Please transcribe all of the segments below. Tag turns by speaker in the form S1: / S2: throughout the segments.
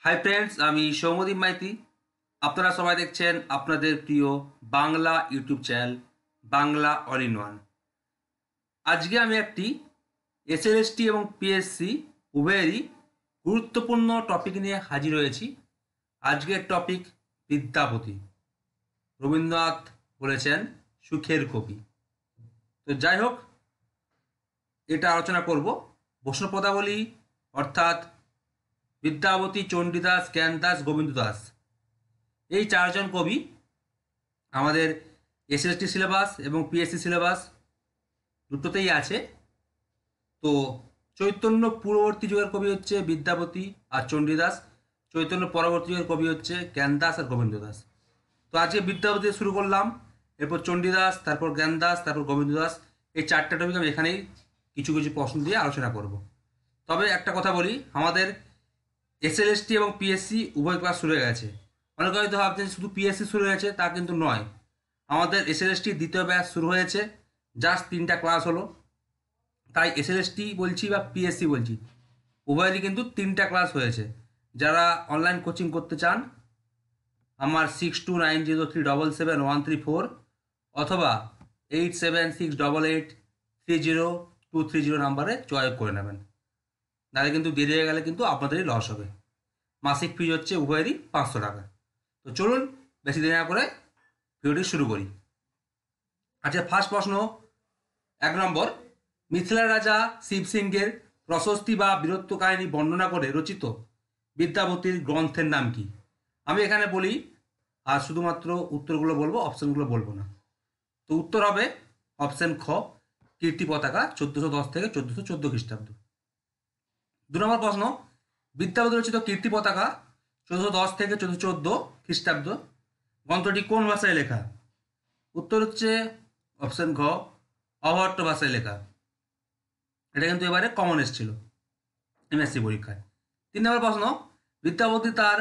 S1: Hi friends, আমি সৌম্যদীপ মাইতি। আপনারা সবাই দেখছেন আপনাদের প্রিয় Bangla YouTube channel Bangla all in one. আজকে আমি একটি এসএলএসটি এবং পিএসসি উভয়েরই গুরুত্বপূর্ণ টপিক নিয়ে হাজির হয়েছি। আজকের টপিক বিদ্যাপতি। রবীন্দ্রনাথ বলেছেন সুখের কবি। তো যাই হোক, এটা আলোচনা করব। বৈষ্ণব পদাবলী অর্থাৎ বিদ্যাপতি, চণ্ডীদাস, জ্ঞানদাস, গোবিন্দ দাস, এই চারজন কবি আমাদের এসএসটি সিলেবাস এবং পিএসসি সিলেবাস দুটোতেই আছে। তো চৈতন্য পূর্ববর্তী যুগের কবি হচ্ছে বিদ্যাপতি আর চণ্ডীদাস, চৈতন্য পরবর্তী যুগের কবি হচ্ছে জ্ঞানদাস আর গোবিন্দ দাস। তো আজকে বিদ্যাপতি দিয়ে শুরু করলাম, এরপর চণ্ডীদাস, তারপর জ্ঞানদাস, তারপর গোবিন্দ দাস। এই চারটা টপিক আমি এখানেই কিছু কিছু প্রশ্ন দিয়ে আলোচনা করব। তবে একটা কথা বলি, আমাদের এসএলএসটি এবং পিএসসি উভয় ক্লাস শুরু হয়ে গেছে। অনেকে হয়তো ভাবছেন শুধু পিএসসি শুরু হয়েছে, তা কিন্তু নয়। আমাদের এসএলএসটি দ্বিতীয় ব্যাচ শুরু হয়েছে, জাস্ট 3টা ক্লাস হলো। তাই এসএলএসটি বলছি বা পিএসসি বলছি, উভয়েরই কিন্তু 3টা ক্লাস হয়েছে। যারা অনলাইন কোচিং করতে চান, আমার 6290377134 অথবা 8768830230 নাম্বারে যোগাযোগ করে নেবেন। নাহলে কিন্তু দেরি হয়ে গেলে কিন্তু আপনাদেরই লস হবে। মাসিক ফিজ হচ্ছে উভয়েরই 500 টাকা। তো চলুন বেশি দেরি না করে ভিডিওটি শুরু করি। আচ্ছা, ফার্স্ট প্রশ্ন, 1 নম্বর, মিথিলা রাজা শিব সিংয়ের প্রশস্তি বা বীরত্ব কাহিনী বর্ণনা করে রচিত বিদ্যাপতির গ্রন্থের নাম কি? আমি এখানে বলি, আর শুধুমাত্র উত্তরগুলো বলবো, অপশনগুলো বলবো না। তো উত্তর হবে অপশন খ, কীর্তি পতাকা, 1410 থেকে 1414 খ্রিস্টাব্দ। 2 নম্বর প্রশ্ন, বিদ্যাপতি রচিত কীর্তি পতাকা 1410 থেকে 1414 খ্রিস্টাব্দ গ্রন্থটি কোন ভাষায় লেখা? উত্তর হচ্ছে অপশন ঘ, অভট্ট ভাষায় লেখা। এটা কিন্তু এবারে কমন এসেছিল এমএসসি পরীক্ষায়। 3 নম্বর প্রশ্ন, বিদ্যাপতি তার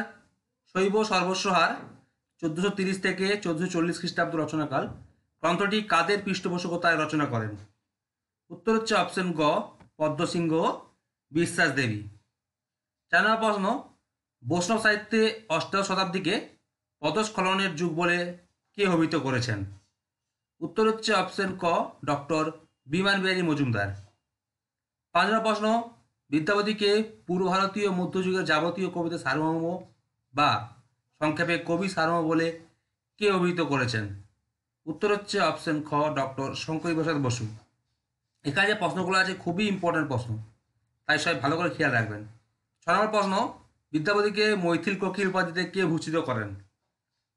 S1: শৈব সর্বস্বহার 1430 থেকে 1440 খ্রিস্টাব্দ রচনাকাল গ্রন্থটি কাদের পৃষ্ঠপোষকতায় রচনা করেন? উত্তর হচ্ছে অপশন গ, পদ্মসিংহ বিশ্বাস দেবী। 4 নম্বর প্রশ্ন, বৈষ্ণব সাহিত্যে অষ্টাদশ শতাব্দীকে পদস্খলনের যুগ বলে কে অভিহিত করেছেন? উত্তর হচ্ছে অপশন ক, ডক্টর বিমান বিহারী মজুমদার। 5 নম্বর প্রশ্ন, বিদ্যাপতিকে পূর্ব ভারতীয় মধ্যযুগের যাবতীয় কবিতা সার্বভৌম বা সংক্ষেপে কবি সার্বভৌম বলে কে অভিহিত করেছেন? উত্তর হচ্ছে অপশন খ, ডক্টর শঙ্করী প্রসাদ বসু। এখানে যে প্রশ্নগুলো আছে খুবই ইম্পর্টেন্ট প্রশ্ন, তাই সবাই ভালো করে খেয়াল রাখবেন। 6 নম্বর প্রশ্ন, বিদ্যাপতিকে মৈথিল কোকিল উপাধিতে কে ভূষিত করেন?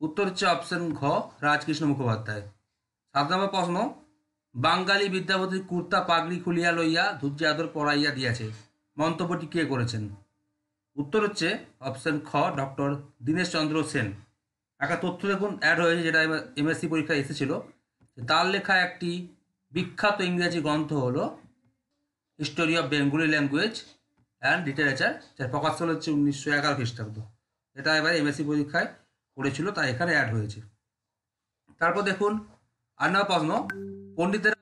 S1: উত্তর হচ্ছে অপশন ঘ, রাজকৃষ্ণ মুখোপাধ্যায়। 7 নম্বর প্রশ্ন, বাঙালি বিদ্যাপতির কুর্তা পাগড়ি খুলিয়া লইয়া ধুর্য আদর পড়াইয়া দিয়াছে মন্তব্যটি কে করেছেন? উত্তর হচ্ছে অপশন খ, ডক্টর দীনেশ চন্দ্র সেন। একটা তথ্য দেখুন অ্যাড হয়েছে, যেটা এমএসসি পরীক্ষায় এসেছিল। তার লেখা একটি বিখ্যাত ইংরেজি গ্রন্থ হলো history of Bengali language and literature, যার প্রকাশ হচ্ছে 1911 খ্রিস্টাব্দ। এটা এবার এমএসসি পরীক্ষায় পড়েছিল, তাই এখানে অ্যাড হয়েছে। তারপর দেখুন 8 নম্বর প্রশ্ন, পণ্ডিতেরা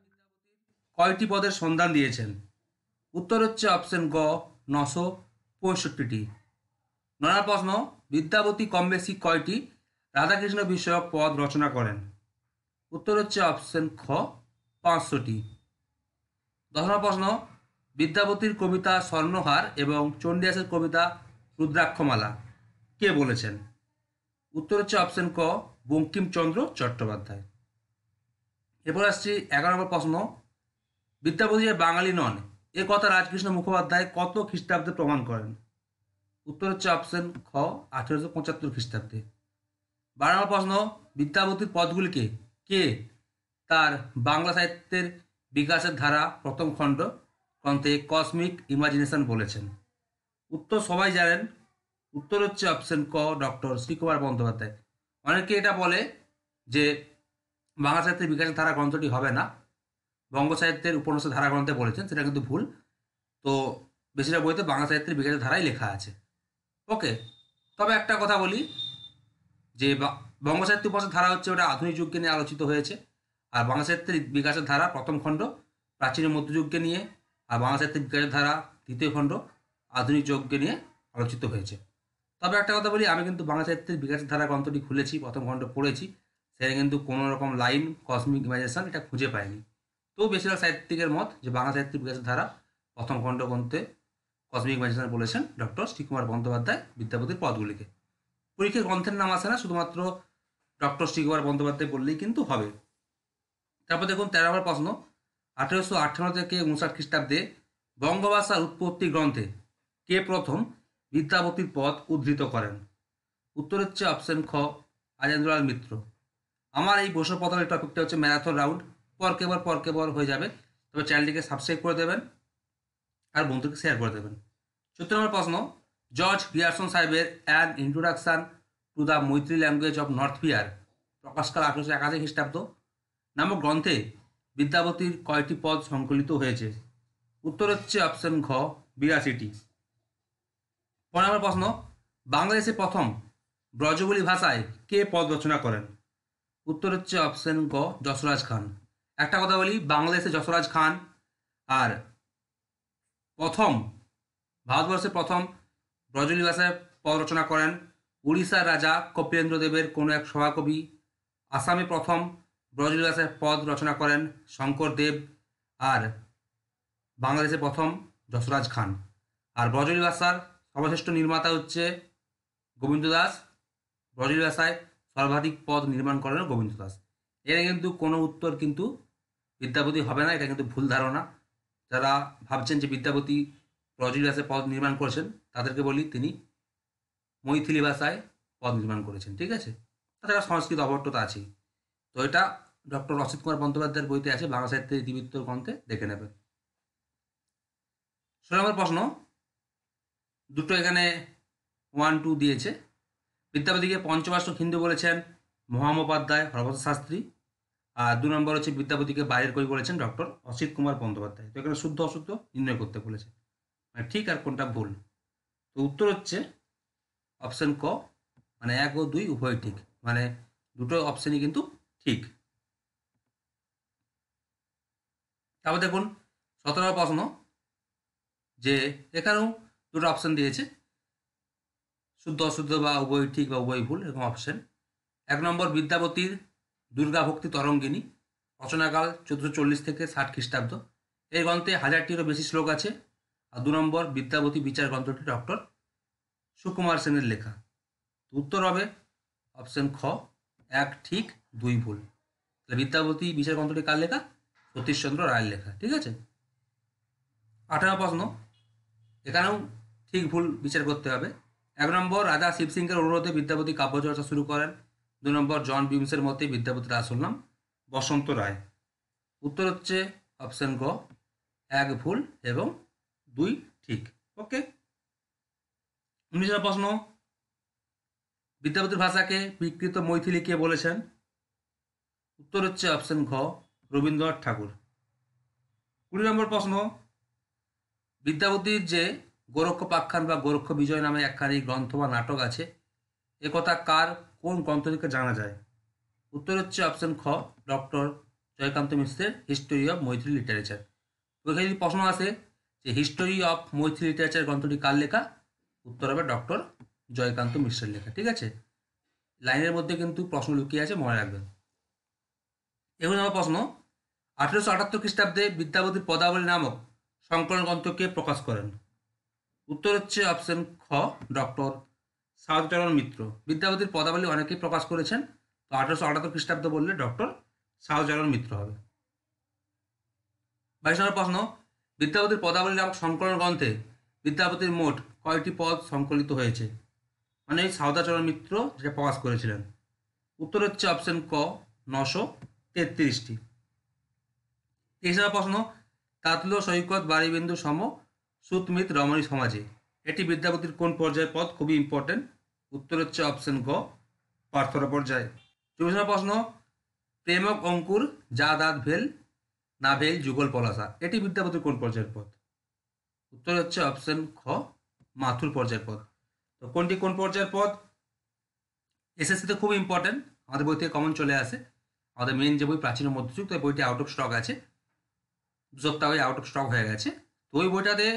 S1: কয়টি পদের সন্ধান দিয়েছেন? উত্তর হচ্ছে অপশন গ, 965টি। 9 নম্বর প্রশ্ন, বিদ্যাপতি কম বেশি কয়টি রাধাকৃষ্ণ বিষয়ক পদ রচনা করেন? উত্তর হচ্ছে অপশন খ, 500টি। 10 নম্বর প্রশ্ন, বিদ্যাপতির কবিতা স্বর্ণহার এবং চণ্ডীদাসের কবিতা রুদ্রাক্ষমালা কে বলেছেন? উত্তর হচ্ছে অপশন ক, বঙ্কিমচন্দ্র চট্টোপাধ্যায়। এরপর আসছি 11 নম্বর প্রশ্ন, বিদ্যাপতি যে বাঙালি নন এ কথা রাজকৃষ্ণ মুখোপাধ্যায় কত খ্রিস্টাব্দে প্রমাণ করেন? উত্তর হচ্ছে অপশন খ, 1875 খ্রিস্টাব্দে। 12 নম্বর প্রশ্ন, বিদ্যাপতির পদগুলিকে কে তার বাংলা সাহিত্যের বিকাশের ধারা প্রথম খণ্ড গ্রন্থে কসমিক ইমাজিনেশন বলেছেন? উত্তর সবাই জানেন, উত্তর হচ্ছে অপশন ক, ডক্টর শ্রীকুমার বন্দ্যোপাধ্যায়। অনেকে এটা বলে যে বাংলা সাহিত্যের বিকাশের ধারা গ্রন্থটি হবে না, বঙ্গ সাহিত্যের উপন্যাসের ধারা গ্রন্থে বলেছেন, সেটা কিন্তু ভুল। তো বেশিরভাগ বইতে বাংলা সাহিত্যের বিকাশের ধারাই লেখা আছে। ওকে, তবে একটা কথা বলি যে বঙ্গ সাহিত্য উপন্যাসের ধারা হচ্ছে ওটা আধুনিক যুগকে নিয়ে আলোচিত হয়েছে, আর বাংলা সাহিত্যের বিকাশের ধারা প্রথম খণ্ড প্রাচীন মধ্যযুগকে নিয়ে, আর বাংলা সাহিত্যের বিকাশের ধারা দ্বিতীয় খণ্ড আধুনিক যুগকে নিয়ে আলোচিত হয়েছে। তবে একটা কথা বলি, আমি কিন্তু বাংলা সাহিত্যের বিকাশের ধারা গ্রন্থটি খুলেছি, প্রথম খণ্ড পড়েছি, সেখানে কিন্তু কোনো রকম লাইন কসমিক ইমাজিনেশন এটা খুঁজে পাইনি। তো বেশিরভাগ সাহিত্যিকের মত যে বাংলা সাহিত্যের বিকাশের ধারা প্রথম খণ্ড গ্রন্থে কসমিক ইমাজিনেশন বলেছেন ডক্টর শ্রীকুমার বন্দ্যোপাধ্যায় বিদ্যাপতির পদগুলিকে। পরীক্ষার গ্রন্থের নাম আসে না, শুধুমাত্র ডক্টর শ্রীকুমার বন্দ্যোপাধ্যায় বললেই কিন্তু হবে। তারপর দেখুন 13 নম্বর প্রশ্ন, 1858 থেকে 59 খ্রিস্টাব্দে বঙ্গভাষার উৎপত্তি গ্রন্থে কে প্রথম বিদ্যাপতির পদ উদ্ধৃত করেন? উত্তর হচ্ছে অপশন খ, আজেন্দ্রলাল মিত্র। আমার এই বসে পড়ার টপিকটা হচ্ছে ম্যারাথন রাউন্ড, পর হয়ে যাবে, তবে চ্যানেলটিকে সাবস্ক্রাইব করে দেবেন আর বন্ধুকে শেয়ার করে দেবেন। 14 নম্বর প্রশ্ন, জর্জ গ্রিয়ারসন সাহেবের অ্যান ইন্ট্রোডাকশন টু দ্য মৈত্রী ল্যাঙ্গুয়েজ অফ নর্থ পিয়ার, প্রকাশকাল 1881 খ্রিস্টাব্দ, নামক গ্রন্থে বিদ্যাপতির কয়টি পদ সংকলিত হয়েছে? উত্তর হচ্ছে অপশন ঘ, 82টি। 15 নম্বর প্রশ্ন, বাংলাদেশে প্রথম ব্রজবুলি ভাষায় কে পদ রচনা করেন? উত্তর হচ্ছে অপশন গ, যশোরাজ খান। একটা কথা বলি, বাংলাদেশে যশোরাজ খান আর প্রথম ভারতবর্ষে প্রথম ব্রজবুলি ভাষায় পদ রচনা করেন উড়িষ্যার রাজা কপিলেন্দ্র দেবের কোনো এক সভাকবি। আসামে প্রথম ব্রজবুলি ভাষায় পদ রচনা করেন শঙ্করদেব। আর বাংলাদেশে প্রথম যশোরাজ খান। আর ব্রজবুলি ভাষার সর্বশ্রেষ্ঠ নির্মাতা হচ্ছে গোবিন্দ দাস। ব্রজবুলি ভাষায় সর্বাধিক পদ নির্মাণ করেন গোবিন্দ দাস। এর কিন্তু কোনো উত্তর কিন্তু বিদ্যাপতি হবে না, এটা কিন্তু ভুল ধারণা। যারা ভাবছেন যে বিদ্যাপতি ব্রজবুলি ভাষায় পদ নির্মাণ করেছেন তাদেরকে বলি তিনি মৈথিলি ভাষায় পদ নির্মাণ করেছেন, ঠিক আছে। তাছাড়া সংস্কৃত অবট্টতা আছেই। তো এটা ডক্টর অসিত কুমার বন্দ্যোপাধ্যায়ের বইতে আছে, বাংলা সাহিত্যের ইতিবৃত্ত গ্রন্থে দেখে নেবেন। 16 নম্বর প্রশ্ন, দুটো এখানে 1, 2 দিয়েছে। বিদ্যাপতিকে পঞ্চবার্ষিক হিন্দু বলেছেন মহামোপাধ্যায় হরপ্রসাদ শাস্ত্রী। আর 2 নম্বর হচ্ছে বিদ্যাপতিকে বাইরের কবি বলেছেন ডক্টর অসিত কুমার বন্দ্যোপাধ্যায়। তো এখানে শুদ্ধ অশুদ্ধ নির্ণয় করতে বলেছে, মানে ঠিক আর কোনটা ভুল। তো উত্তর হচ্ছে অপশন ক, মানে 1 ও 2 উভয় ঠিক, মানে দুটো অপশনই কিন্তু ঠিক। তারপর দেখুন 17 নম্বর প্রশ্ন, যে এখানেও দুটো অপশন দিয়েছে, শুদ্ধ অশুদ্ধ বা উভয় ঠিক বা উভয় ভুল এরকম অপশন। 1 নম্বর বিদ্যাপতির দুর্গা ভক্তি তরঙ্গিনী, রচনাকাল 1440 থেকে 60 খ্রিস্টাব্দ। এই গ্রন্থে 1000টিরও বেশি শ্লোক আছে। আর 2 নম্বর বিদ্যাপতি বিচার গ্রন্থটি ডক্টর সুকুমার সেনের লেখা। উত্তর হবে অপশন খ, 1 ঠিক 2 ভুল। তাহলে বিদ্যাপতি বিচার গ্রন্থটি কার লেখা? সতীশচন্দ্র রায়ের লেখা, ঠিক আছে। 18 প্রশ্ন, এখানেও ঠিক ভুল বিচার করতে হবে। 1 নম্বর রাজা শিবসিংহের অনুরোধে বিদ্যাপতি কাব্যচর্চা শুরু করেন। 2 নম্বর জন বিমসের মতে বিদ্যাপতির আসল নাম বসন্ত রায়। উত্তর হচ্ছে অপশন গ, 1 ভুল এবং 2 ঠিক। ওকে। 19 নম্বর প্রশ্ন, বিদ্যাপতির ভাষাকে বিকৃত মৈথিলি কে বলেছেন? উত্তর হচ্ছে অপশন ঘ, রবীন্দ্রনাথ ঠাকুর। 20 নম্বর প্রশ্ন, বিদ্যাপতির যে গোরক্ষপাখ্যান বা গোরক্ষ বিজয় নামে একখানি গ্রন্থ বা নাটক আছে, একথা কার কোন গ্রন্থ থেকে জানা যায়? উত্তর হচ্ছে অপশন খ, ডক্টর জয়কান্ত মিশ্রের হিস্টোরি অফ মৈথিলি লিটারেচার। ওইখানে যদি প্রশ্ন আসে যে হিস্টোরি অফ মৈথিলি লিটারেচার গ্রন্থটি কার লেখা, উত্তর হবে ডক্টর জয়কান্ত মিশ্রের লেখা, ঠিক আছে। লাইনের মধ্যে কিন্তু প্রশ্ন লুকিয়ে আছে, মনে রাখবেন। এখন আমার প্রশ্ন, 1878 খ্রিস্টাব্দে বিদ্যাপতির পদাবলী নামক সংকলন গ্রন্থকে প্রকাশ করেন? উত্তর হচ্ছে অপশন খ, ডক্টর সাধুচরণ মিত্র। বিদ্যাপতির পদাবলী অনেকেই প্রকাশ করেছেন, তো 1878 খ্রিস্টাব্দ বললে ডক্টর সাধুচরণ মিত্র হবে। 22 নম্বর প্রশ্ন, বিদ্যাপতির পদাবলী নামক সংকলন গ্রন্থে বিদ্যাপতির মোট কয়টি পদ সংকলিত হয়েছে? মানে এই সাধুচরণ মিত্র যেটা প্রকাশ করেছিলেন। উত্তর হচ্ছে অপশন ক, 933টি। 23 নম্বর প্রশ্ন, তাতল সৈকত বারিবিন্দু সম সুতমিত রমণী সমাজে, এটি বিদ্যাপতির কোন পর্যায়ের পদ? খুবই ইম্পর্টেন্ট। উত্তর হচ্ছে অপশন গ, প্রার্থনা পর্যায়ে। 24 নম্বর প্রশ্ন, প্রেমক অঙ্কুর যা দাঁত ভেল না ভেল যুগল পলাশা, এটি বিদ্যাপতির কোন পর্যায়ের পদ? উত্তর হচ্ছে অপশন খ, মাথুর পর্যায়ের পদ। তো কোনটি কোন পর্যায়ের পদ? এসএসসিতে খুব ইম্পর্টেন্ট, আমাদের বই থেকে কমন চলে আসে। আমাদের মেন যে বই প্রাচীন ও মধ্যযুগ, তো বইটি আউট অফ স্টক আছে, 2 সপ্তাহ আউট অফ স্টক হয়ে গেছে। তো ওই বইটাতে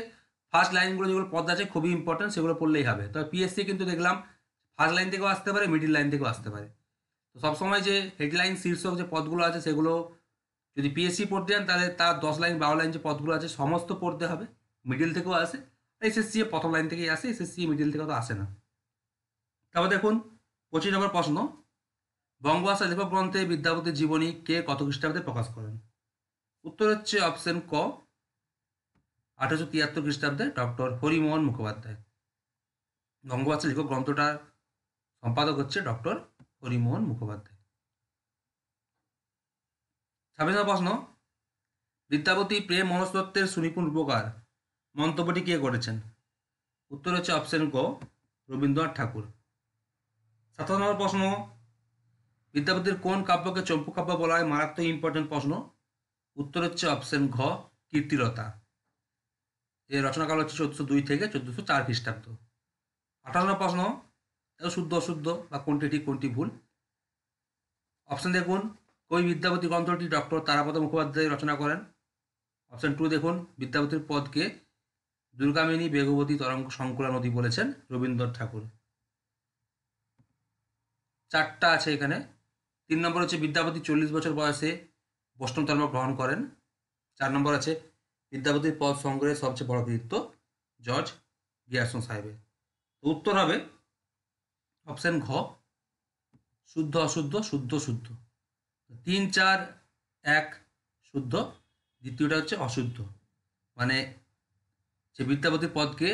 S1: ফার্স্ট লাইনগুলো যেগুলো পদ আছে খুবই ইম্পর্টেন্ট, সেগুলো পড়লেই হবে। তবে পিএসসি কিন্তু দেখলাম ফার্স্ট লাইন থেকেও আসতে পারে, মিডিল লাইন থেকেও আসতে পারে। তো সবসময় যে হেডলাইন শীর্ষক যে পদগুলো আছে সেগুলো যদি পিএসসি পড়তে যান তাহলে তার 10 লাইন 12 লাইন যে পদগুলো আছে সমস্ত পড়তে হবে। মিডিল থেকেও আসে, এসএসসি প্রথম লাইন থেকেই আসে, এসএসসি মিডিল থেকে তো আসে না। তারপর দেখুন 25 নম্বর প্রশ্ন, বঙ্গভাষা লেখক গ্রন্থে বিদ্যাপতির জীবনী কে কত খ্রিস্টাব্দে প্রকাশ করেন? উত্তর হচ্ছে অপশন ক, 1873 খ্রিস্টাব্দে ডক্টর হরিমোহন মুখোপাধ্যায়। বঙ্গভাষা লেখক গ্রন্থটার সম্পাদক হচ্ছে ডক্টর হরিমোহন মুখোপাধ্যায়। 26 প্রশ্ন, বিদ্যাপতি প্রেম মনস্তত্ত্বের সুনিপুণ রূপকার মন্তব্যটি কে করেছেন? উত্তর হচ্ছে অপশন ক, রবীন্দ্রনাথ ঠাকুর। 27 প্রশ্ন, বিদ্যাপতির কোন কাব্যকে চম্পু কাব্য বলা হয়? মারাত্মক ইম্পর্টেন্ট প্রশ্ন। উত্তর হচ্ছে অপশন ঘ, কীর্তিলতা। এর রচনাকাল হচ্ছে 1402 থেকে 1404 খ্রিস্টাব্দ। 28 প্রশ্ন, শুদ্ধ অশুদ্ধ বা কোনটি ঠিক কোনটি ভুল। অপশন দেখুন, কবি বিদ্যাপতি গ্রন্থটি ডক্টর তারাপদ মুখোপাধ্যায় রচনা করেন। অপশন 2 দেখুন, বিদ্যাপতির পদকে দুর্গামিনী বেগবতী তরঙ্গ সংকুলা নদী বলেছেন রবীন্দ্রনাথ ঠাকুর। 4টা আছে এখানে। 3 নম্বর হচ্ছে বিদ্যাপতি 40 বছর বয়সে বৈষ্ণব ধর্ম গ্রহণ করেন। 4 নম্বর আছে বিদ্যাপতির পদ সংগ্রহের সবচেয়ে বড় কৃতিত্ব জর্জ গিয়ারসন সাহেবের। উত্তর হবে অপশন ঘ, শুদ্ধ অশুদ্ধ শুদ্ধ শুদ্ধ। 3, 4, 1 শুদ্ধ, দ্বিতীয়টা হচ্ছে অশুদ্ধ। মানে যে বিদ্যাপতির পদকে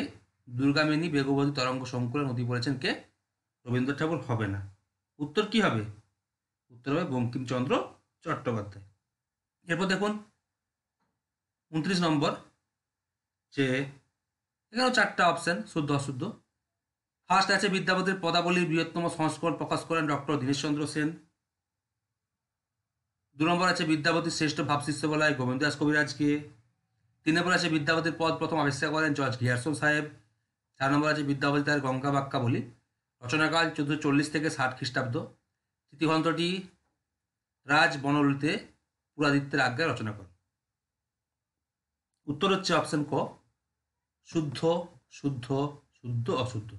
S1: দুর্গামিনী বেগবতী তরঙ্গ সংকুলা নদী বলেছেন কে? রবীন্দ্রনাথ ঠাকুর হবে না। উত্তর কি হবে? উত্তর হবে বঙ্কিমচন্দ্র চট্টোপাধ্যায়। এরপর দেখুন 29 নম্বর, যে এখানেও 4টা অপশন শুদ্ধ অশুদ্ধ। ফার্স্ট আছে বিদ্যাপতির পদাবলীর বৃহত্তম সংস্করণ প্রকাশ করেন ডক্টর দীনেশচন্দ্র সেন। 2 নম্বর আছে বিদ্যাপতির শ্রেষ্ঠ ভাবশিষ্য বলা হয় গোবিন্দ দাস কবিরাজকে। 3 নম্বর আছে বিদ্যাপতির পদ প্রথম আবিষ্কার করেন জর্জ গিয়ারসন সাহেব। 4 নম্বর আছে বিদ্যাপতি তার গঙ্গা বাক্যা বলি রচনাকাল 1440 থেকে 60 খ্রিস্টাব্দ। তৃতীয় গ্রন্থটি রাজ বনললিতে পুরাদিত্যের আজ্ঞায় রচনা করেন। উত্তর হচ্ছে অপশন ক, শুদ্ধ শুদ্ধ শুদ্ধ অশুদ্ধ।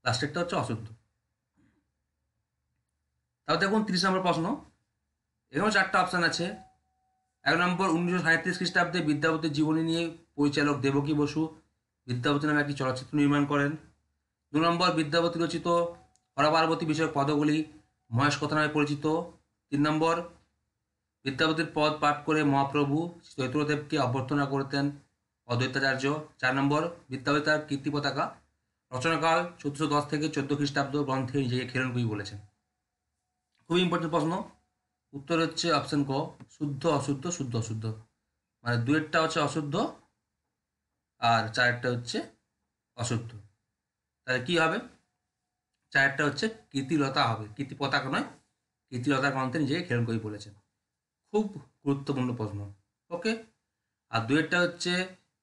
S1: লাস্টেরটা হচ্ছে অশুদ্ধ। তাও দেখুন 30 নম্বর প্রশ্ন, এখানেও 4টা অপশান আছে। 1 নম্বর 1937 খ্রিস্টাব্দে বিদ্যাপতির জীবনী নিয়ে পরিচালক দেবকী বসু বিদ্যাপতি নামে একটি চলচ্চিত্র নির্মাণ করেন। 2 নম্বর বিদ্যাপতি রচিত হরপার্বতী বিষয়ক পদগুলি মহেশ কথা নামে পরিচিত। 3 নম্বর বিদ্যাপতির পদ পাঠ করে মহাপ্রভু চৈত্রদেবকে অভ্যর্থনা করতেন অদ্বৈতাচার্য। 4 নম্বর বিদ্যাপতি তার কীর্তি পতাকা রচনাকাল 1410 থেকে 14 খ্রিস্টাব্দ গ্রন্থে নিজেকে খেলন কবি বলেছেন। খুবই ইম্পর্টেন্ট প্রশ্ন। উত্তর হচ্ছে অপশন ক, শুদ্ধ অশুদ্ধ শুদ্ধ অশুদ্ধ। মানে 2-এরটা হচ্ছে অশুদ্ধ আর 4-এরটা হচ্ছে অশুদ্ধ। তাহলে কি হবে? 4-এরটা হচ্ছে কীর্তিলতা হবে, কীর্তি পতাকা নয়, কীর্তিলতা গ্রন্থে নিজেকে খেলন কবি বলেছেন। খুব গুরুত্বপূর্ণ প্রশ্ন। ওকে। আর 2-এরটা হচ্ছে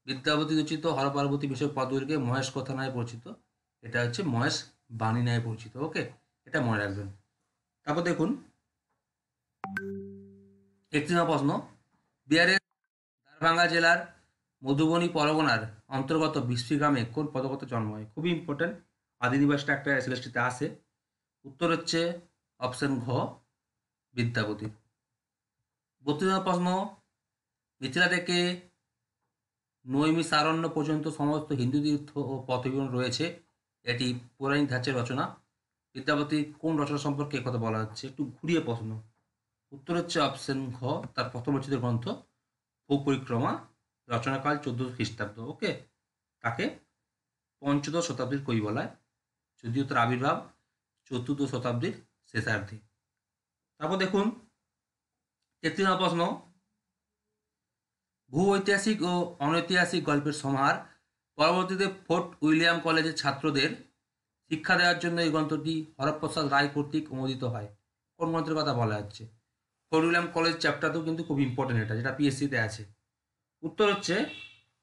S1: বিদ্যাপতি রচিত হরপার্বতী বিষয়ক পদগুলিকে মহেশ কথা নামে পরিচিত, এটা হচ্ছে মহেশ বাণী নামে পরিচিত। ওকে, এটা মনে রাখবেন। তারপর দেখুন 31 নম্বর প্রশ্ন, বিহারের দারভাঙ্গা জেলার মধুবনী পরগনার অন্তর্গত বিস্ফি গ্রামে কোন পদকত জন্ম হয়? খুবই ইম্পর্টেন্ট, আদিনিবাসটা একটা এসএলএসটিতে আসে। উত্তর হচ্ছে অপশন ঘ, বিদ্যাপতির। 32 নম্বর প্রশ্ন, মিথিলা থেকে নৈমিষারণ্য পর্যন্ত সমস্ত হিন্দু তীর্থ ও পথবিবরণ রয়েছে, এটি পৌরাণিক ধাঁচের রচনা। বিদ্যাপতি কোন রচনা সম্পর্কে কথা বলা হচ্ছে? একটু ঘুরিয়ে প্রশ্ন। উত্তর হচ্ছে অপশন ঘ, তার প্রথম রচিত গ্রন্থ ভূ পরিক্রমা রচনাকাল 14 খ্রিস্টাব্দ। ওকে, তাকে পঞ্চদশ শতাব্দীর কবি বলা হয়, যদিও তার আবির্ভাব 14 শতাব্দীর শেষার্ধে। তারপর দেখুন 33 নম্বর প্রশ্ন, ভূ ঐতিহাসিক ও অনৈতিহাসিক গল্পের সমাহার পরবর্তীতে ফোর্ট উইলিয়াম কলেজের ছাত্রদের শিক্ষা দেওয়ার জন্য এই গ্রন্থটি হরপ্রসাদ রায় কর্তৃক অনুমোদিত হয়। কোন গ্রন্থের কথা বলা হচ্ছে? ফোর্ট উইলিয়াম কলেজ চ্যাপ্টারটাও কিন্তু খুব ইম্পর্টেন্ট, এটা যেটা পিএসসিতে আছে। উত্তর হচ্ছে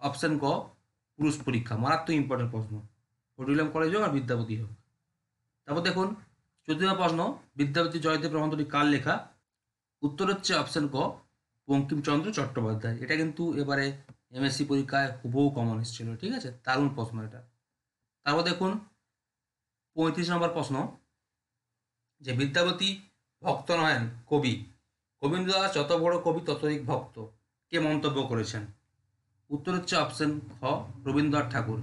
S1: অপশন ক, পুরুষ পরীক্ষা। মারাত্মক ইম্পর্টেন্ট প্রশ্ন, ফোর্ট উইলিয়াম কলেজ হোক আর বিদ্যাপতি হোক। তারপর দেখুন 14 নম্বর প্রশ্ন, বিদ্যাপতি জয়দেব প্রবন্ধটি কার লেখা? উত্তর হচ্ছে অপশন ক, বঙ্কিমচন্দ্র চট্টোপাধ্যায়। এটা কিন্তু এবারে এমএসসি পরীক্ষায় হুবহু কমন এসেছিল, ঠিক আছে, দারুণ প্রশ্ন এটা। তারপর দেখুন 35 নম্বর প্রশ্ন, যে বিদ্যাপতি ভক্ত নহেন কবি, রবীন্দ্রনাথ যত বড় কবি ততই ভক্ত, কে মন্তব্য করেছেন? উত্তর হচ্ছে অপশন খ, রবীন্দ্রনাথ ঠাকুর।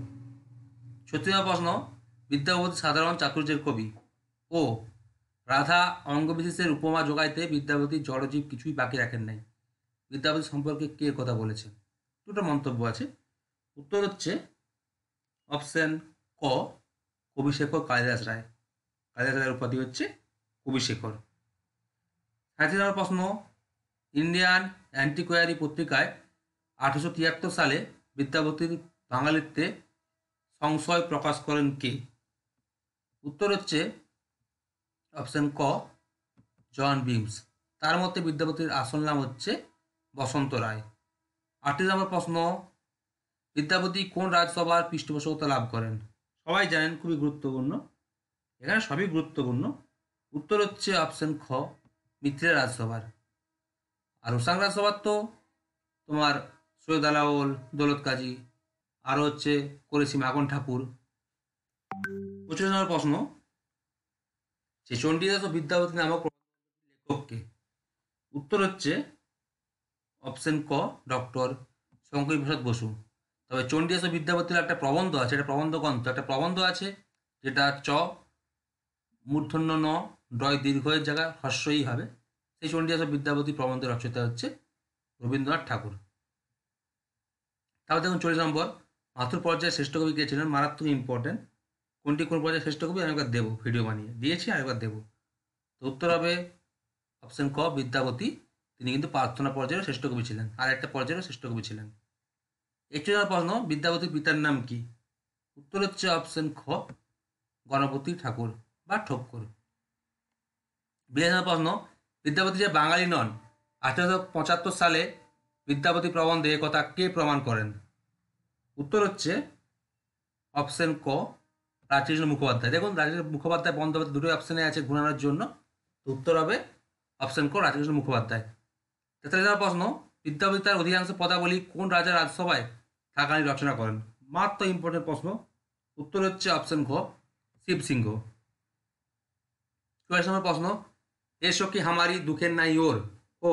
S1: 36 নম্বর প্রশ্ন, বিদ্যাপতি সাধারণ চাতুর্যের কবি ও রাধা অঙ্গবিশেষের উপমা যোগাইতে বিদ্যাপতি জড়জীব কিছুই বাকি রাখেন নাই, বিদ্যাপতি সম্পর্কে কে কথা বলেছেন? দুটো মন্তব্য আছে। উত্তর হচ্ছে অপশন ক, কবিশেখর কালিদাস রায়। কালিদাস রায়ের উপাধি হচ্ছে কবিশেখর। 37 নম্বর প্রশ্ন, ইন্ডিয়ান অ্যান্টিকোয়ারি পত্রিকায় 1873 সালে বিদ্যাপতির বাঙালিত্বে সংশয় প্রকাশ করেন কে? উত্তর হচ্ছে অপশন ক, জন বিমস। তার মধ্যে বিদ্যাপতির আসল নাম হচ্ছে বসন্ত রায়। 38 নম্বর প্রশ্ন, বিদ্যাপতি কোন রাজসভার পৃষ্ঠপোষকতা লাভ করেন? সবাই জানেন, খুবই গুরুত্বপূর্ণ, এখানে সবই গুরুত্বপূর্ণ। উত্তর হচ্ছে অপশন খ, মিত্রের রাজসভার। আর রোসাং রাজসভার তো তোমার সৈয়দ আলাওল, দৌলত কাজী, আরও হচ্ছে করেছি মাখন ঠাকুর। 25 নম্বর প্রশ্ন, যে চণ্ডীদাস ও বিদ্যাপতি নামক লেখককে? উত্তর হচ্ছে অপশন ক, ডক্টর শঙ্করী প্রসাদ বসু। তবে চণ্ডীদাস ও বিদ্যাপতির একটা প্রবন্ধ আছে, এটা প্রবন্ধ গ্রন্থ, একটা প্রবন্ধ আছে যেটা চ মূর্ধন্য ন ডয় দীর্ঘয়ের জায়গায় হ্রস্বই হবে, সেই চণ্ডীদাস ও বিদ্যাপতি প্রবন্ধের রচয়িতা হচ্ছে রবীন্দ্রনাথ ঠাকুর। তারপর দেখুন 40 নম্বর, মাথুর পর্যায়ে শ্রেষ্ঠ কবি কে ছিলেন? মারাত্মক ইম্পর্টেন্ট, কোনটি কোন পর্যায়ে শ্রেষ্ঠ কবি আমি একবার দেবো, ভিডিও বানিয়ে দিয়েছি, আরেকবার দেবো। তো উত্তর হবে অপশন ক, বিদ্যাপতি। তিনি কিন্তু প্রার্থনা পর্যায়ের শ্রেষ্ঠ কবি ছিলেন, আর একটা পর্যায়ের শ্রেষ্ঠ কবি ছিলেন। 41 নম্বর প্রশ্ন, বিদ্যাপতির পিতার নাম কি? উত্তর হচ্ছে অপশন খ, গণপতি ঠাকুর বা ঠক্কর। 42 নম্বর প্রশ্ন, বিদ্যাপতি যে বাঙালি নন 1875 সালে বিদ্যাপতি প্রবন্ধে কথা কে প্রমাণ করেন? উত্তর হচ্ছে অপশন ক, রাজকৃষ্ণ মুখোপাধ্যায়। দেখুন রাজকৃষ্ণ মুখোপাধ্যায় বন্দ্যোপাধ্যায় দুটোই অপশানে আছে ঘুরানোর জন্য, তো উত্তর হবে অপশন ক, রাজকৃষ্ণ মুখোপাধ্যায়। 43 নম্বর প্রশ্ন, বিদ্যাপতি তার অধিকাংশ পদাবলী কোন রাজার রাজসভায় থাকানি রচনা করেন? মাত্র ইম্পর্টেন্ট প্রশ্ন। উত্তর হচ্ছে অপশন ঘ, শিবসিংহ। 44 নম্বর প্রশ্ন, এ সখী হামারি দুঃখের নাই ওর ও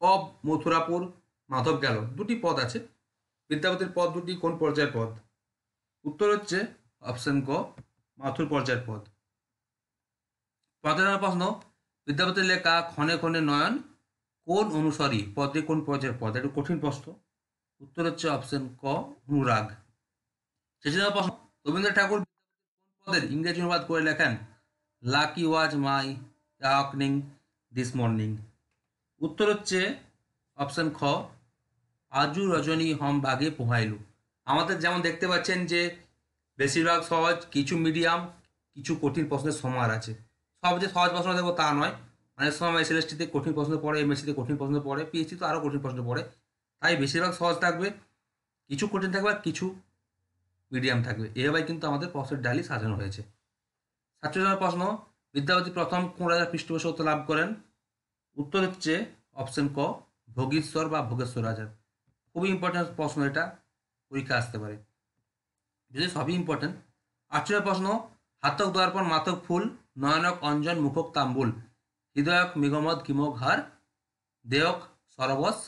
S1: কব মথুরাপুর মাধব গেল, দুটি পদ আছে, বিদ্যাপতির পদ দুটি কোন পর্যায়ের পদ? উত্তর হচ্ছে অপশন ক, মাথুর পর্যায়ের পদ। 45 নম্বর প্রশ্ন, বিদ্যাপতির লেখা ক্ষণে ক্ষণে নয়ন কোন অনুসারী পদে কোন পর্যায়ের পদ? একটু কঠিন প্রশ্ন। উত্তর হচ্ছে অপশন ক, অনুরাগ। 46 নম্বর প্রশ্ন, রবীন্দ্রনাথ ঠাকুর কোন পদের ইংরেজি অনুবাদ করে লেখেন lucky was my awakening this morning? উত্তর হচ্ছে অপশন খ, আজু রজনী হম ভাগে পোহাইলু। আমাদের যেমন দেখতে পাচ্ছেন যে বেশিরভাগ সহজ, কিছু মিডিয়াম, কিছু কঠিন প্রশ্নের সমাহার আছে। সব যে সহজ প্রশ্ন দেবো তা নয়, অনেক সময় এসএলএসটিতে কঠিন প্রশ্ন পড়ে, এমএসসিতে কঠিন প্রশ্ন পড়ে, পিএইচডি তো আরও কঠিন প্রশ্ন পড়ে, তাই বেশিরভাগ সহজ থাকবে, কিছু কঠিন থাকবে আর কিছু মিডিয়াম থাকবে, এভাবে কিন্তু আমাদের প্রশ্নের ডালি সাজানো হয়েছে। 47 নম্বর প্রশ্ন, বিদ্যাপতি প্রথম কোন রাজার পৃষ্ঠপোষকতা লাভ করেন? উত্তর হচ্ছে অপশন ক, ভোগীশ্বর বা ভোগেশ্বর রাজার। খুবই ইম্পর্টেন্ট প্রশ্ন, এটা পরীক্ষা আসতে পারে, যদি সবই ইম্পর্টেন্ট। 48 প্রশ্ন, হাতক দর্পণ মাতক ফুল নয়নক অঞ্জন মুখক তাম্বুল হৃদয়ক মেঘমদ কিমক হার দেয়ক সরবস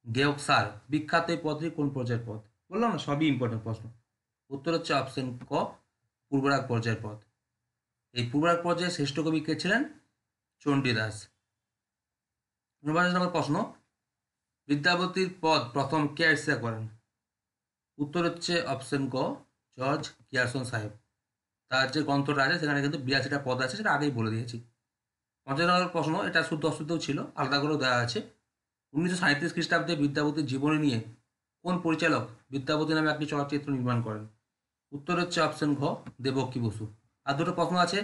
S1: গেয়ক সার, বিখ্যাত এই পদটি কোন পর্যায়ের পদ? বললাম না সবই ইম্পর্টেন্ট প্রশ্ন। উত্তর হচ্ছে অপশন ক, পূর্বরাগ পর্যায়ের পদ। এই পূর্বরাগ পর্যায়ে শ্রেষ্ঠ কবি কে ছিলেন? চণ্ডীদাস। 49 নম্বর প্রশ্ন, বিদ্যাপতির পদ প্রথম কে আবিষ্কার করেন? উত্তর হচ্ছে অপশন ক, জর্জ কিয়ারসন সাহেব। তার যে গ্রন্থটা আছে সেখানে কিন্তু 82টা পদ আছে, সেটা আগেই বলে দিয়েছি। 50 নম্বর প্রশ্ন, এটা শুদ্ধ অশুদ্ধও ছিল, আলাদা করেও দেওয়া আছে। 1937 খ্রিস্টাব্দে বিদ্যাপতির জীবনী নিয়ে কোন পরিচালক বিদ্যাপতি নামে একটি চলচ্চিত্র নির্মাণ করেন? উত্তর হচ্ছে অপশন ঘ, দেবকী বসু। আর দুটো প্রশ্ন আছে,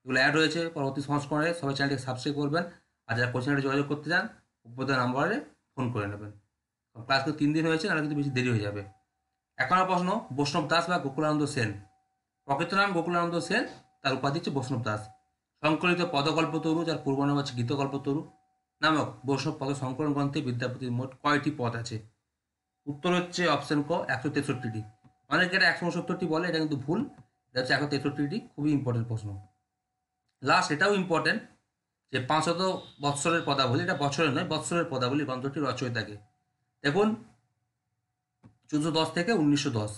S1: এগুলো অ্যাড হয়েছে পরবর্তী সংস্করণে, সবাই চ্যানেলটিকে সাবস্ক্রাইব করবেন, আর যারা কোচিংয়ে যোগাযোগ করতে চান উপরে নাম্বারে ফোন করে নেবেন। ক্লাস তো 3 দিন হয়েছে, নাহলে কিন্তু বেশি দেরি হয়ে যাবে। 1 নম্বর প্রশ্ন, বৈষ্ণব দাস বা গোকুলানন্দ সেন, প্রকৃত নাম গোকুলানন্দ সেন, তার উপাধি হচ্ছে বৈষ্ণব দাস। সংকলিত পদকল্পতরু, যার পূর্ব নাম হচ্ছে গীতকল্পতরু নামক বৈষ্ণব পদ সংকলন গ্রন্থে বিদ্যাপতির মোট কয়টি পদ আছে? উত্তর হচ্ছে অপশন ক 163টি। অনেকে এটা 169টি বলে, এটা কিন্তু ভুল, এটা হচ্ছে 163টি। খুবই ইম্পর্টেন্ট প্রশ্ন। লাস্ট এটাও ইম্পর্টেন্ট যে 500 বৎসরের পদাবলী, এটা বছরের নয়, বৎসরের পদাবলী গ্রন্থটি রচয়িতাকে। দেখুন 1410 থেকে 1910,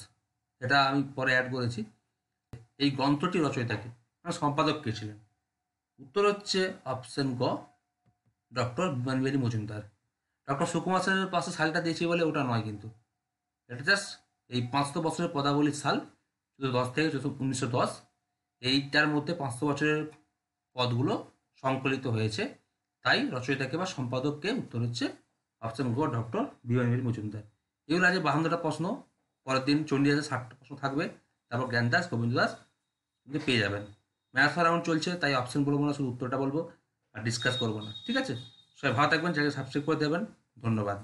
S1: এটা আমি পরে অ্যাড করেছি। এই গ্রন্থটি রচয়িতাকে, সম্পাদক কে ছিলেন? উত্তর হচ্ছে অপশন গ ডক্টর বিমানবিহারী মজুমদার। ডক্টর সুকুমার সেনের পাশে সালটা দিয়েছি বলে ওটা নয় কিন্তু, এটা জাস্ট এই 500 বছরের পদাবলীর সাল 10 থেকে 1910, এইটার মধ্যে 500 বছরের পদগুলো সংকলিত হয়েছে, তাই রচয়িতাকে বা সম্পাদককে। উত্তর হচ্ছে অপশন গ ডক্টর বিমানবিহারী মজুমদার। এগুলো আছে 52টা প্রশ্ন। পরের দিন চণ্ডীদাসের 60টা প্রশ্ন থাকবে, তারপর জ্ঞান দাস, গোবিন্দ দাস কিন্তু পেয়ে যাবেন। ম্যাথ রাউন্ড চলছে, তাই অপশন বলবো না, শুধু উত্তরটা বলবো আর ডিসকাস করবো না, ঠিক আছে? সবাই ভালো থাকবেন, চ্যানেল সাবস্ক্রাইব করে দেবেন। ধন্যবাদ।